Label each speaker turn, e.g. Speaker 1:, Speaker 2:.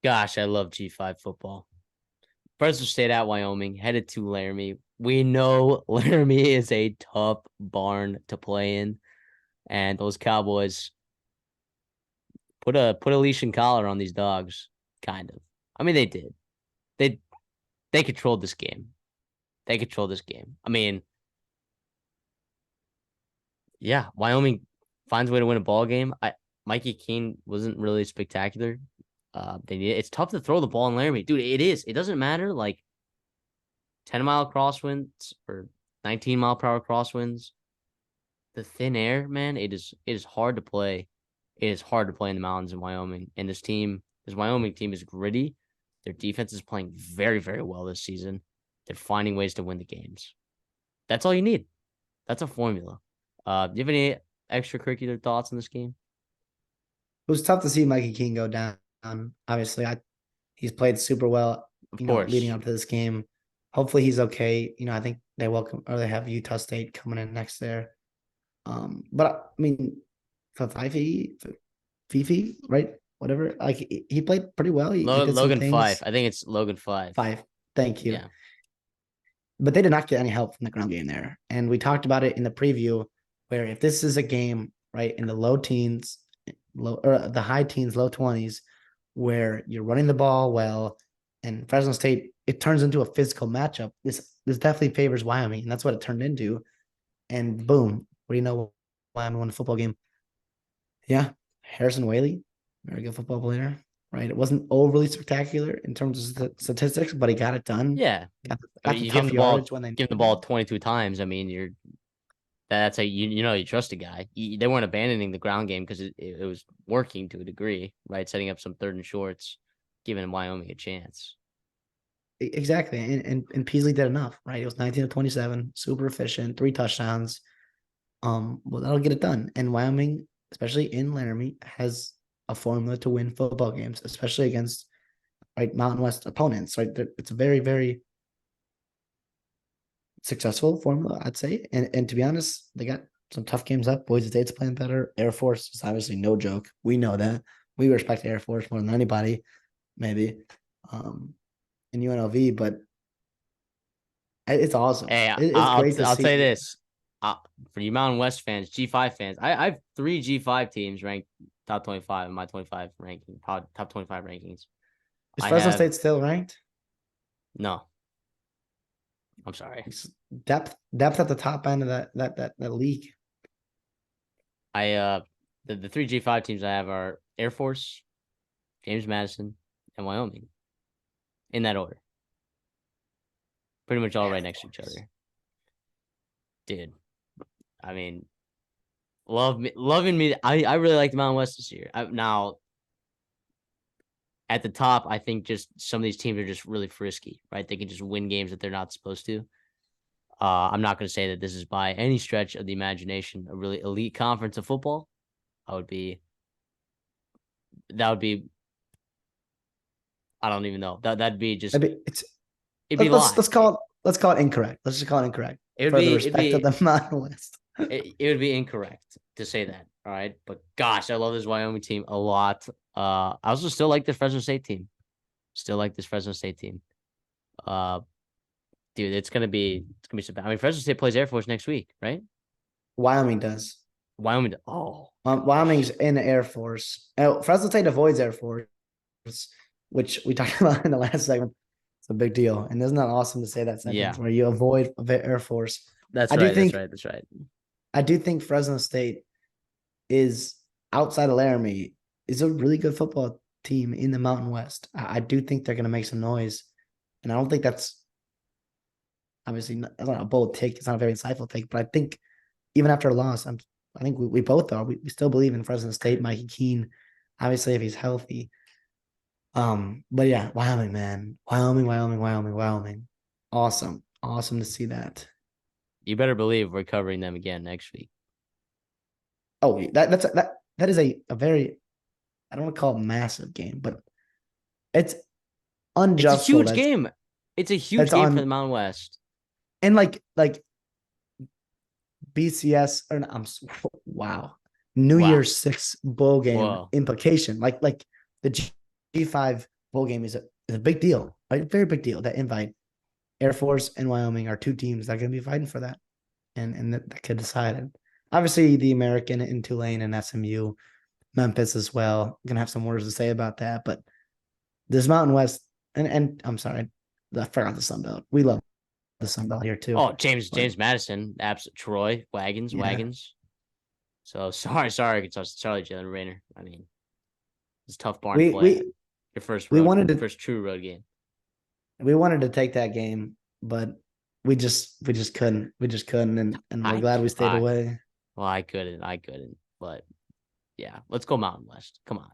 Speaker 1: Gosh, I love G5 football. Fresno State at Wyoming, headed to Laramie. We know Laramie is a tough barn to play in, and those Cowboys put a leash and collar on these dogs, kind of. I mean, they did. They they controlled this game. They controlled this game. I mean, yeah, Wyoming finds a way to win a ball game. Mikey Keene wasn't really spectacular. It's tough to throw the ball in Laramie, dude. It is. It doesn't matter. Like 10-mile crosswinds or 19-mile-per-hour crosswinds. The thin air, man. It is hard to play. It is hard to play in the mountains in Wyoming. And this Wyoming team is gritty. Their defense is playing very, very well this season. They're finding ways to win the games. That's all you need. That's a formula. Do you have any extracurricular thoughts on this game?
Speaker 2: It was tough to see Mikey King go down. Obviously, he's played super well,
Speaker 1: Of
Speaker 2: leading
Speaker 1: course.
Speaker 2: up to this game. Hopefully he's okay. I think they have Utah State coming in next there. But I mean, for Fifi, right? Whatever. Like he played pretty well. He did some
Speaker 1: Logan Fife.
Speaker 2: things.
Speaker 1: I think it's Logan Fife.
Speaker 2: Five. Thank you.
Speaker 1: Yeah.
Speaker 2: But they did not get any help from the ground game there. And we talked about it in the preview, where if this is a game, right, in the low teens, or the high teens, low 20s, where you're running the ball well, and Fresno State, it turns into a physical matchup. This definitely favors Wyoming, and that's what it turned into. And boom, what do you know? Wyoming won the football game. Yeah, Harrison Whaley, very good football player, right? It wasn't overly spectacular in terms of statistics, but he got it done.
Speaker 1: Yeah. I
Speaker 2: Got
Speaker 1: mean,
Speaker 2: the
Speaker 1: you give him
Speaker 2: tough
Speaker 1: the ball,
Speaker 2: yardage when they
Speaker 1: give him the
Speaker 2: needed
Speaker 1: ball
Speaker 2: it.
Speaker 1: 22 times. I mean, that's how you trust a guy. They weren't abandoning the ground game because it was working to a degree, right? Setting up some third and shorts, giving Wyoming a chance.
Speaker 2: Exactly. And Peasley did enough, right? It was 19 to 27, super efficient, 3 touchdowns. Well, that'll get it done. And Wyoming, especially in Laramie, has a formula to win football games, especially against Mountain West opponents. Right, it's a very, very successful formula, I'd say. And to be honest, they got some tough games up. Boise State's playing better. Air Force is obviously no joke. We know that. We respect Air Force more than anybody, maybe. In UNLV, but it's awesome.
Speaker 1: Hey,
Speaker 2: It's great to
Speaker 1: I'll tell you
Speaker 2: see.
Speaker 1: this. For you Mountain West fans, G5 fans, I have 3 G5 teams ranked top 25 in my 25 ranking, top 25 rankings.
Speaker 2: Is
Speaker 1: I
Speaker 2: Fresno
Speaker 1: have
Speaker 2: State still ranked?
Speaker 1: no. I'm sorry.
Speaker 2: Depth at the top end of that league.
Speaker 1: I the 3 G5 teams I have are Air Force, James Madison, and Wyoming. In that order. Pretty much all
Speaker 2: Air
Speaker 1: right next to each
Speaker 2: Force.
Speaker 1: other. Dude. I mean, loving me. I really like the Mountain West this year. Now at the top, I think just some of these teams are just really frisky, right? They can just win games that they're not supposed to. I'm not going to say that this is by any stretch of the imagination a really elite conference of football. That would be. I don't even know. That'd be just.
Speaker 2: It's
Speaker 1: It'd be
Speaker 2: let's
Speaker 1: lies.
Speaker 2: call it incorrect. Let's just call it incorrect
Speaker 1: It would
Speaker 2: for the
Speaker 1: be. It'd
Speaker 2: respect of
Speaker 1: be.
Speaker 2: the Mountain West.
Speaker 1: It would be incorrect to say that. All right, but gosh, I love this Wyoming team a lot. I also still like this Fresno State team. Still like this Fresno State team. Uh, dude, it's gonna be so bad. I mean, Fresno State plays Air Force next week, right?
Speaker 2: Wyoming does.
Speaker 1: Wyoming. Oh,
Speaker 2: Wyoming's in the Air Force. Fresno State avoids Air Force, which we talked about in the last segment. It's a big deal. And isn't that awesome to say that
Speaker 1: yeah,
Speaker 2: sentence where you avoid Air Force?
Speaker 1: that's
Speaker 2: I do
Speaker 1: right. That's
Speaker 2: think
Speaker 1: right. That's right.
Speaker 2: I do think Fresno State is outside of Laramie is a really good football team in the Mountain West. I do think they're going to make some noise, and I don't think that's obviously that's not a bold take. It's not a very insightful take, but I think even after a loss, I think we both are. We still believe in Fresno State, Mikey Keene, obviously if he's healthy. But yeah, Wyoming, man, Wyoming, awesome to see that.
Speaker 1: You better believe we're covering them again next week.
Speaker 2: Oh, that is a very I don't want to call it massive game, but it's
Speaker 1: It's a
Speaker 2: unjustful.
Speaker 1: huge game. It's a huge
Speaker 2: That's
Speaker 1: game for
Speaker 2: on
Speaker 1: the Mountain West.
Speaker 2: and like BCS or no, wow, New
Speaker 1: Wow.
Speaker 2: Year's Six bowl game
Speaker 1: Whoa.
Speaker 2: implication. Like the G5 bowl game is a big deal, right? Very big deal. That invite. Air Force and Wyoming are two teams that are going to be fighting for that, and that could decide it. Obviously, the American in Tulane and SMU, Memphis as well. Going to have some words to say about that, but this Mountain West and I'm sorry, I forgot the Sun Belt. We love the Sun Belt here too.
Speaker 1: Oh, James
Speaker 2: But
Speaker 1: James Madison, Troy, wagons,
Speaker 2: yeah,
Speaker 1: wagons. So sorry, Charlie Jalen Rayner. I mean, it's tough barn
Speaker 2: we
Speaker 1: play.
Speaker 2: we
Speaker 1: Your
Speaker 2: we wanted to
Speaker 1: first true road game.
Speaker 2: we wanted to take that game, but we just couldn't. We just couldn't, and we're
Speaker 1: I,
Speaker 2: glad we stayed
Speaker 1: I,
Speaker 2: away.
Speaker 1: well, I couldn't, but yeah, let's go Mountain West. Come on.